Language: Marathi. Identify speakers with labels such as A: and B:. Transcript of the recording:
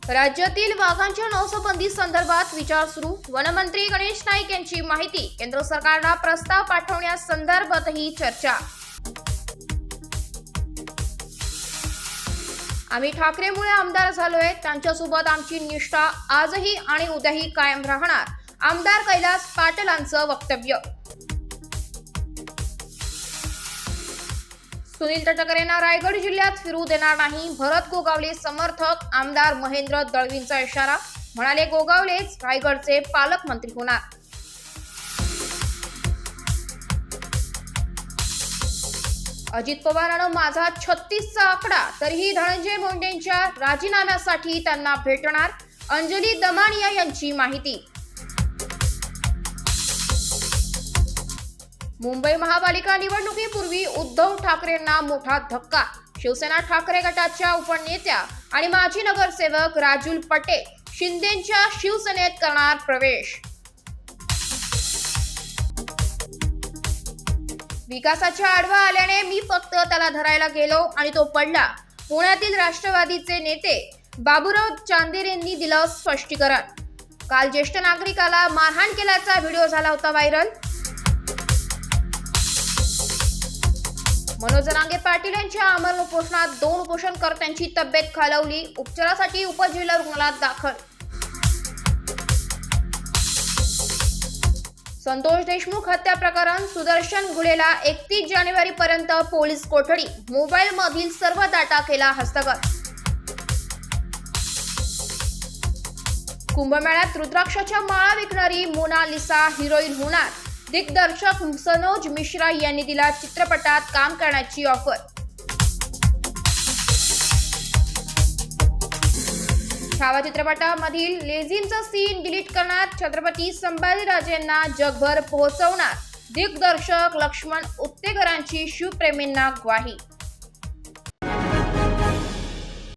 A: राज्यातील वाघांच्या नौसबंदी संदर्भात विचार सुरू. वनमंत्री गणेश नाईक यांची माहिती. केंद्र सरकारला प्रस्ताव पाठवण्यासंदर्भातही चर्चा. आम्ही ठाकरेमुळे आमदार झालोय, त्यांच्यासोबत आमची निष्ठा आजही आणि उद्याही कायम राहणार. आमदार कैलास पाटलांचं वक्तव्य. सुनील तटकरेंना रायगड जिल्ह्यात फिरू देणार नाही. भरत गोगावले समर्थक. आमदार महेंद्र दळवींचा इशारा. म्हणाले, गोगावलेच रायगडचे पालकमंत्री होणार. अजित पवारांनो माझा 36चा आकडा, तरीही धनंजय मुंडेंच्या राजीनाम्यासाठी त्यांना भेटणार. अंजली दमानिया यांची माहिती. मुंबई महापालिका निवडणुकीपूर्वी उद्धव ठाकरेंना मोठा धक्का. शिवसेना ठाकरे गटाच्या उपनेत्या आणि माजी नगरसेवक राजुल पटेल शिंदेंच्या शिवसेनेत करणार प्रवेश. विकासाच्या आडवा आल्याने मी फक्त त्याला धरायला गेलो आणि तो पडला. पुण्यातील राष्ट्रवादीचे नेते बाबूराव चांदेरेंनी दिलं स्पष्टीकरण. काल ज्येष्ठ नागरिकाला मारहाण केल्याचा व्हिडिओ झाला होता व्हायरल. मनोज जरांगे पाटील यांच्या आमरण उपोषणात 2 उपोषणकर्त्यांची तब्येत खालावली. उपचारासाठी उपजिल्हा रुग्णालयात दाखल. संतोष देशमुख हत्या प्रकरण. सुदर्शन घुलेला 31 जानेवारीपर्यंत पोलीस कोठडी. मोबाईल मधील सर्व डाटा केला हस्तगत. कुंभमेळ्यात रुद्राक्षाच्या माळा विकणारी मोनालिसा हिरोईन होणार. दिग्दर्शक सनोज मिश्रा यांनी दिला चित्रपटात काम करण्याची ऑफर. छावा चित्रपटामधील लेझीमचा सीन डिलीट करणार. छत्रपती संभाजीराजेंना जगभर पोहोचवणार. दिग्दर्शक लक्ष्मण उत्तेकरांची शिवप्रेमींना ग्वाही.